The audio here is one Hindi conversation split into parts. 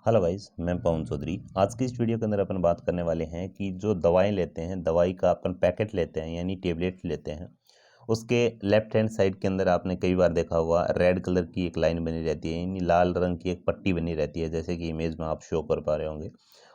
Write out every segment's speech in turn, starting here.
हेलो गाइस, मैं पवन चौधरी। आज की इस वीडियो के अंदर अपन बात करने वाले हैं कि जो दवाएं लेते हैं, दवाई का अपन पैकेट लेते हैं यानी टेबलेट लेते हैं, उसके लेफ्ट हैंड साइड के अंदर आपने कई बार देखा हुआ रेड कलर की एक लाइन बनी रहती है यानी लाल रंग की एक पट्टी बनी रहती है, जैसे कि इमेज में आप शो कर पा रहे होंगे।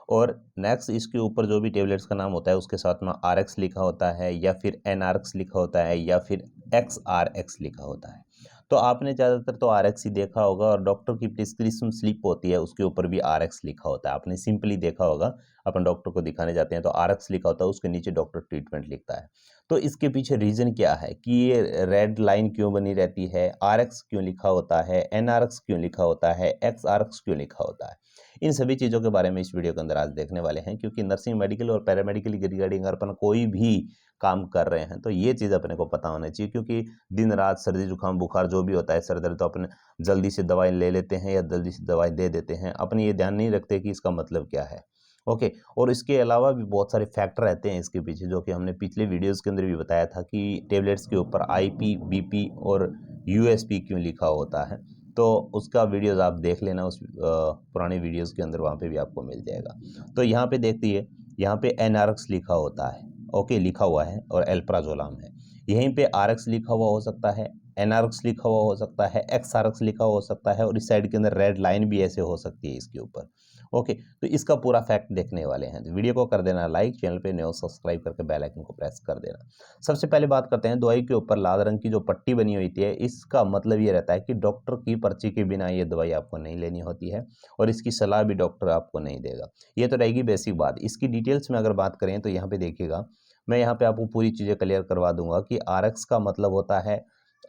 और नेक्स्ट इसके ऊपर जो भी टेबलेट्स का नाम होता है उसके साथ में RX लिखा होता है या फिर NRX लिखा होता है या फिर XRX लिखा होता है। तो आपने ज़्यादातर तो RX ही देखा होगा और डॉक्टर की प्रिस्क्रिप्शन स्लिप होती है उसके ऊपर भी RX लिखा होता है। आपने सिंपली देखा होगा, अपन डॉक्टर को दिखाने जाते हैं तो RX लिखा होता है, उसके नीचे डॉक्टर ट्रीटमेंट लिखता है। तो इसके पीछे रीज़न क्या है कि ये रेड लाइन क्यों बनी रहती है, RX क्यों लिखा होता है, NRX क्यों लिखा होता है, XRX क्यों लिखा होता है। इन सभी चीज़ों के बारे में इस वीडियो के अंदर आज देखने वाले हैं, क्योंकि नर्सिंग, मेडिकल और पैरामेडिकल की रिगार्डिंग अगर अपन कोई भी काम कर रहे हैं तो ये चीज़ अपने को पता होना चाहिए, क्योंकि दिन रात सर्दी जुकाम बुखार जो भी होता है, सर दर्द, तो अपन जल्दी से दवाई ले लेते हैं या जल्दी से दवाई दे देते हैं, अपन ये ध्यान नहीं रखते कि इसका मतलब क्या है। ओके। और इसके अलावा भी बहुत सारे फैक्टर रहते हैं इसके पीछे, जो कि हमने पिछले वीडियोस के अंदर भी बताया था कि टेबलेट्स के ऊपर IP, BP और USP क्यों लिखा होता है। तो उसका वीडियोस आप देख लेना, उस पुराने वीडियोस के अंदर, वहाँ पे भी आपको मिल जाएगा। तो यहाँ पे देखिए, यहाँ पे NRX लिखा होता है, ओके, लिखा हुआ है, और एल्प्राजोलाम है। यहीं पे RX लिखा हुआ हो सकता है, NRX लिखा हुआ हो सकता है, XRX लिखा हो सकता है, और इस साइड के अंदर रेड लाइन भी ऐसे हो सकती है इसके ऊपर। ओके। तो इसका पूरा फैक्ट देखने वाले हैं, तो वीडियो को कर देना लाइक, चैनल पे नए हो सब्सक्राइब करके बेल आइकन को प्रेस कर देना। सबसे पहले बात करते हैं, दवाई के ऊपर लाल रंग की जो पट्टी बनी हुई थी, इसका मतलब ये रहता है कि डॉक्टर की पर्ची के बिना ये दवाई आपको नहीं लेनी होती है, और इसकी सलाह भी डॉक्टर आपको नहीं देगा। ये तो रहेगी बेसिक बात। इसकी डिटेल्स में अगर बात करें तो यहाँ पे देखिएगा, मैं यहाँ पे आपको पूरी चीज़ें क्लियर करवा दूंगा कि RX का मतलब होता है,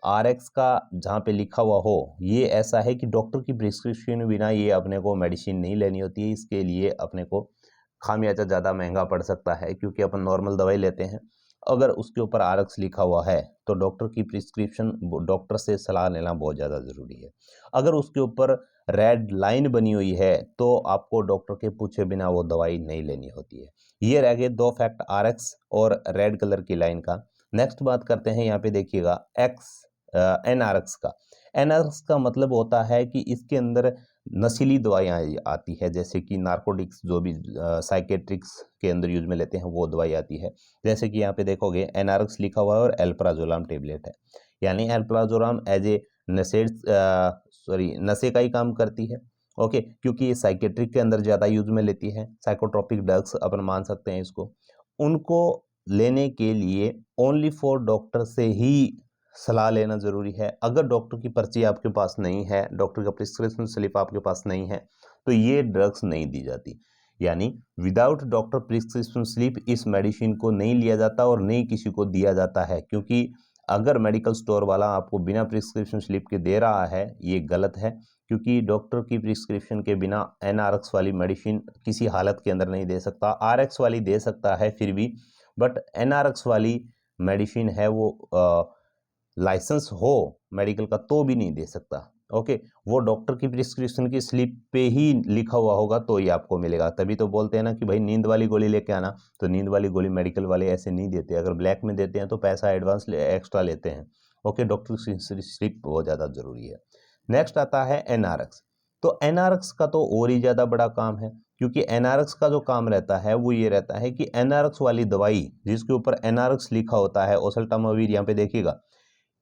RX का जहाँ पे लिखा हुआ हो, ये ऐसा है कि डॉक्टर की प्रिस्क्रिप्शन बिना ये अपने को मेडिसिन नहीं लेनी होती है। इसके लिए अपने को खामियाजा ज़्यादा महंगा पड़ सकता है, क्योंकि अपन नॉर्मल दवाई लेते हैं, अगर उसके ऊपर RX लिखा हुआ है तो डॉक्टर की प्रिस्क्रिप्शन, डॉक्टर से सलाह लेना बहुत ज़्यादा ज़रूरी है। अगर उसके ऊपर रेड लाइन बनी हुई है तो आपको डॉक्टर के पूछे बिना वो दवाई नहीं लेनी होती है। ये रह गए दो फैक्ट, RX और रेड कलर की लाइन का। नेक्स्ट बात करते हैं, यहाँ पे देखिएगा NRX का। NRX का मतलब होता है कि इसके अंदर नशीली दवाइयाँ आती है, जैसे कि नार्कोटिक्स, जो भी साइकेट्रिक्स के अंदर यूज में लेते हैं वो दवाई आती है। जैसे कि यहाँ पे देखोगे NRX लिखा हुआ है और एल्प्राजोलाम टेबलेट है, यानी एल्प्राजोलाम एज ए नशे का ही काम करती है। ओके, क्योंकि ये साइकेट्रिक के अंदर ज़्यादा यूज में लेती है, साइकोट्रोपिक ड्रग्स अपन मान सकते हैं इसको। उनको लेने के लिए ओनली फॉर डॉक्टर से ही सलाह लेना ज़रूरी है। अगर डॉक्टर की पर्ची आपके पास नहीं है, डॉक्टर का प्रिस्क्रिप्शन स्लिप आपके पास नहीं है, तो ये ड्रग्स नहीं दी जाती। यानी विदाउट डॉक्टर प्रिस्क्रिप्शन स्लिप इस मेडिसिन को नहीं लिया जाता और नहीं किसी को दिया जाता है, क्योंकि अगर मेडिकल स्टोर वाला आपको बिना प्रिस्क्रिप्शन स्लिप के दे रहा है, ये गलत है। क्योंकि डॉक्टर की प्रिस्क्रिप्शन के बिना NRX वाली मेडिसिन किसी हालत के अंदर नहीं दे सकता। RX वाली दे सकता है फिर भी, बट NRX वाली मेडिसिन है वो लाइसेंस हो मेडिकल का तो भी नहीं दे सकता। ओके, वो डॉक्टर की प्रिस्क्रिप्शन की स्लिप पे ही लिखा हुआ होगा तो ये आपको मिलेगा। तभी तो बोलते हैं ना कि भाई नींद वाली गोली लेके आना, तो नींद वाली गोली मेडिकल वाले ऐसे नहीं देते। अगर ब्लैक में देते हैं तो पैसा एडवांस एक्स्ट्रा लेते हैं। ओके, डॉक्टर की स्लिप बहुत ज़्यादा ज़रूरी है। नेक्स्ट आता है NRX। तो NRX का तो और ही ज़्यादा बड़ा काम है, क्योंकि NRX का जो काम रहता है वो ये रहता है कि NRX वाली दवाई जिसके ऊपर NRX लिखा होता है, ओसेल्टामावीर, यहाँ पे देखिएगा,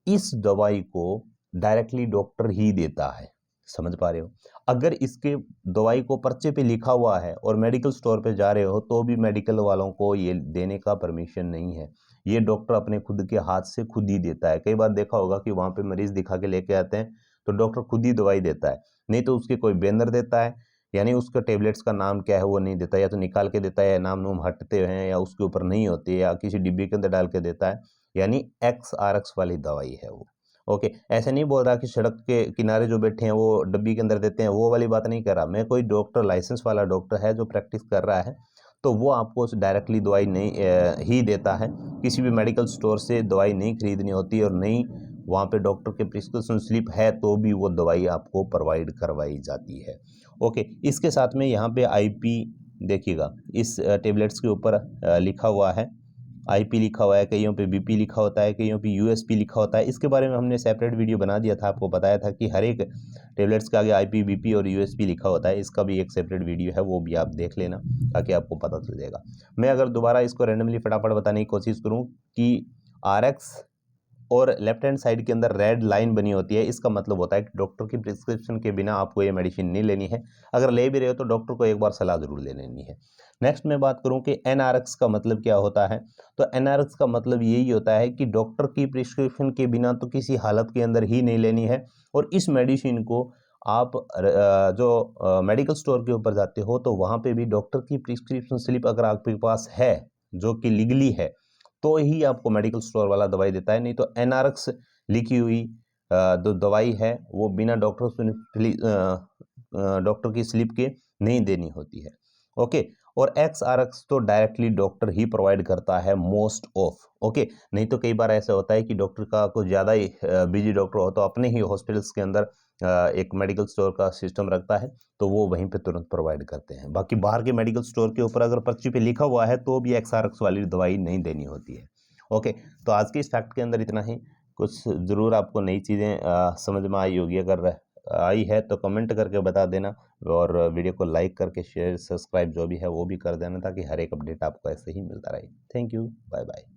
इस दवाई को डायरेक्टली डॉक्टर ही देता है। समझ पा रहे हो? अगर इसके दवाई को पर्चे पे लिखा हुआ है और मेडिकल स्टोर पे जा रहे हो तो भी मेडिकल वालों को ये देने का परमिशन नहीं है। ये डॉक्टर अपने खुद के हाथ से खुद ही देता है। कई बार देखा होगा कि वहाँ पे मरीज दिखा के लेके आते हैं तो डॉक्टर खुद ही दवाई देता है, नहीं तो उसके कोई बैनर देता है, यानी उसका टेबलेट्स का नाम क्या है वो नहीं देता, या तो निकाल के देता है, या नाम नूम हटते हैं, या उसके ऊपर नहीं होते, या किसी डिब्बे के अंदर डाल के देता है। यानी XRX वाली दवाई है वो। ओके, ऐसे नहीं बोल रहा कि सड़क के किनारे जो बैठे हैं वो डब्बी के अंदर देते हैं, वो वाली बात नहीं कर रहा मैं। कोई डॉक्टर, लाइसेंस वाला डॉक्टर है जो प्रैक्टिस कर रहा है, तो वो आपको डायरेक्टली दवाई नहीं ही देता है। किसी भी मेडिकल स्टोर से दवाई नहीं खरीदनी होती, और नहीं वहाँ पे डॉक्टर के प्रिस्क्रिप्शन स्लिप है तो भी वो दवाई आपको प्रोवाइड करवाई जाती है। ओके, इसके साथ में यहाँ पे IP देखिएगा, इस टेबलेट्स के ऊपर लिखा हुआ है आईपी लिखा हुआ है, कईयों पे बीपी लिखा होता है, कईयों पे यूएसपी लिखा होता है। इसके बारे में हमने सेपरेट वीडियो बना दिया था, आपको बताया था कि हर एक टेबलेट्स के आगे आईपी, बीपी और यूएसपी लिखा होता है। इसका भी एक सेपरेट वीडियो है, वो भी आप देख लेना ताकि आपको पता चल जाएगा। मैं अगर दोबारा इसको रैंडमली फटाफट बताने की कोशिश करूँ कि आरएक्स और लेफ्ट हैंड साइड के अंदर रेड लाइन बनी होती है, इसका मतलब होता है कि डॉक्टर की प्रिस्क्रिप्शन के बिना आपको ये मेडिसिन नहीं लेनी है। अगर ले भी रहे हो तो डॉक्टर को एक बार सलाह जरूर ले लेनी है। नेक्स्ट मैं बात करूं कि एनआरएक्स का मतलब क्या होता है, तो एनआरएक्स का मतलब यही होता है कि डॉक्टर की प्रिस्क्रिप्शन के बिना तो किसी हालत के अंदर ही नहीं लेनी है। और इस मेडिसिन को आप जो मेडिकल स्टोर के ऊपर जाते हो तो वहाँ पे भी डॉक्टर की प्रिस्क्रिप्शन स्लिप अगर आपके पास है जो कि लीगली है तो ही आपको मेडिकल स्टोर वाला दवाई देता है, नहीं तो एनआरएक्स लिखी हुई जो दवाई है वो बिना डॉक्टर की स्लिप के नहीं देनी होती है। ओके, और एक्सआरएक्स तो डायरेक्टली डॉक्टर ही प्रोवाइड करता है मोस्ट ऑफ। ओके, नहीं तो कई बार ऐसा होता है कि डॉक्टर का कुछ ज़्यादा ही बिजी डॉक्टर हो तो अपने ही हॉस्पिटल्स के अंदर एक मेडिकल स्टोर का सिस्टम रखता है तो वो वहीं पे तुरंत प्रोवाइड करते हैं। बाकी बाहर के मेडिकल स्टोर के ऊपर अगर पर्ची पे लिखा हुआ है तो भी एक्सआरएक्स वाली दवाई नहीं देनी होती है। ओके, तो आज के इस फैक्ट के अंदर इतना ही। कुछ ज़रूर आपको नई चीज़ें समझ में आई होगी, अगर आई है तो कमेंट करके बता देना और वीडियो को लाइक करके शेयर सब्सक्राइब जो भी है वो भी कर देना ताकि हर एक अपडेट आपको ऐसे ही मिलता रहे। Thank you, bye bye.